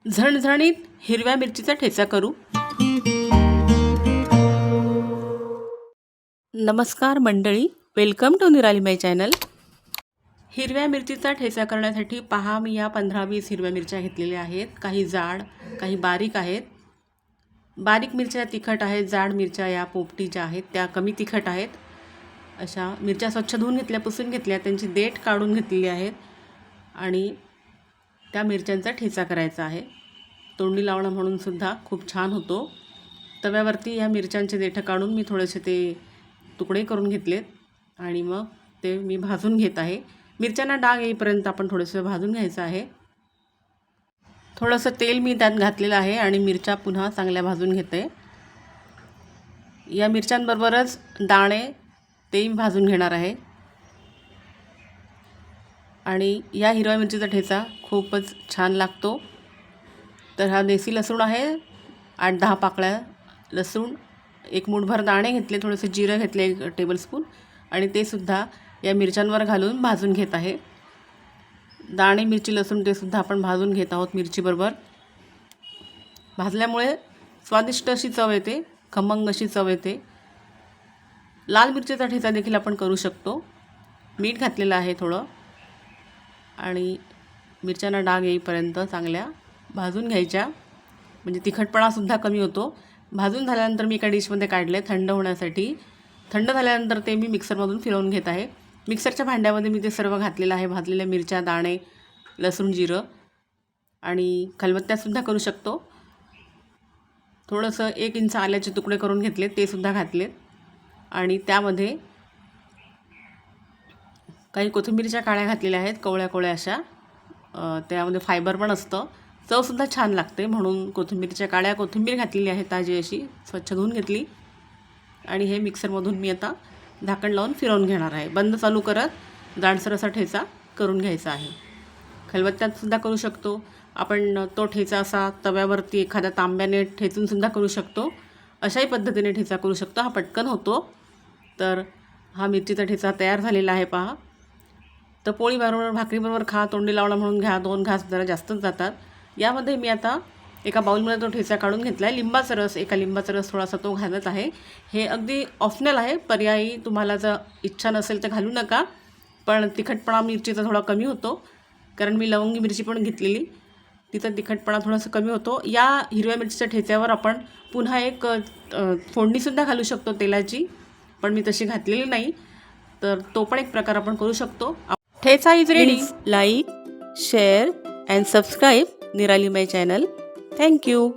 झणझणीत हिरव्या मिरचीचा ठेचा करू। नमस्कार मंडळी, वेलकम टू निराली माय चॅनल। हिरव्या मिरचीचा ठेचा करण्यासाठी पहा, मी या 15-20 हिरव्या मिरच्या घेतलेल्या आहेत। काही जाड, काही बारीक आहेत। बारीक मिरच्या तिखट आहेत, जाड मिरच्या या पोपटीच्या आहेत त्या कमी तिखट आहेत। अशा मिरच्या स्वच्छ धुवून घेतल्या, पुसून घेतल्या, त्यांची देठ काढून घेतलेली आहेत आणि त्या मिरच्यांचा ठेचा करायचा आहे। तोंडी लावणं म्हणून सुद्धा खूप छान होतो। तव्यावरती ह्या मिरच्यांचे देठ काढून मी थोडेसे ते तुकडे करून घेतलेत आणि मग ते मी भाजून घेत आहे। मिरच्यांना डाग येईपर्यंत आपण थोडंसं भाजून घ्यायचं आहे। थोडंसं तेल मी त्यात घातलेलं आहे आणि मिरच्या पुन्हा चांगल्या भाजून घेते। या मिरच्यांबरोबरच दाणे तेही भाजून घेणार आहे आणि या हिरव्या मिरचीचा ठेचा खूपच छान लागतो। तर हा देसी लसूण आहे, 8-10 पाकळ्या लसूण, एक मूठभर दाणे घेतले, थोडेसे जिरं घेतले 1 टेबलस्पून आणि ते सुद्धा या मिरच्यांवर घालून भाजून घेत आहे। दाणे, मिरची, लसूण ते सुद्धा आपण भाजून घेत आहोत मिरचीबरोबर। भाजल्यामुळे स्वादिष्ट अशी चव येते, खमंग अशी चव येते। लाल मिरचीचा ठेचा देखील आपण करू शकतो। मीठ घातलेलं आहे थोडं आणि मिरच्यांना डाग येईपर्यंत चांगल्या भाजून घ्यायच्या, म्हणजे तिखटपणासुद्धा कमी होतो। भाजून झाल्यानंतर मी एका डिशमध्ये काढले थंड होण्यासाठी। थंड झाल्यानंतर ते मी मिक्सरमधून फिरवून घेत आहे। मिक्सरच्या भांड्यामध्ये मी ते सर्व घातलेलं आहे, भाजलेल्या मिरच्या, दाणे, लसूण, जिरं आणि खलबत्त्यातसुद्धा करू शकतो। थोडंसं 1 इंच आल्याचे तुकडे करून घेतले, ते सुद्धा घातलेत आणि त्यामध्ये काही कोथिंबीरच्या काड्या घातलेल्या आहेत, कवळ्या अशा। त्यामध्ये फायबर पण असतं, चवसुद्धा छान लागते म्हणून कोथिंबीरच्या काड्या, कोथिंबीर घातलेली आहे ताजी अशी, स्वच्छ धुवून घेतली आणि हे मिक्सरमधून मी आता झाकण लावून फिरवून घेणार आहे। बंद चालू करत जाडसर असा ठेचा करून घ्यायचा आहे। खलबत्त्यातसुद्धा करू शकतो आपण, तो ठेचा असा तव्यावरती एखाद्या तांब्याने ठेचूनसुद्धा करू शकतो। अशाही पद्धतीने ठेचा करू शकतो, हा पटकन होतो। तर हा मिरचीचा ठेचा तयार झालेला आहे पहा। तर पोळीबरोबर, भाकरीबरोबर खा, तोंडी लावणं म्हणून घ्या, 2 घास जरा जास्तच जातात। यामध्ये मी आता एका बाउलमध्ये तो ठेचा काढून घेतला आहे। लिंबाचा रस, एका लिंबाचा रस थोडासा तो घालत आहे। हे अगदी ऑप्शनल आहे, पर्यायी तुम्हाला जर इच्छा नसेल तर घालू नका, पण तिखटपणा मिरचीचा थोडा कमी होतो, कारण मी लवंगी मिरची पण घेतलेली, तिचा तिखटपणा थोडासा कमी होतो। या हिरव्या मिरचीच्या ठेच्यावर आपण पुन्हा एक फोडणीसुद्धा घालू शकतो तेलाची, पण मी तशी घातलेली नाही, तर तो पण एक प्रकार आपण करू शकतो। Thecha is ready. Like, share and subscribe Nirali my channel. Thank you.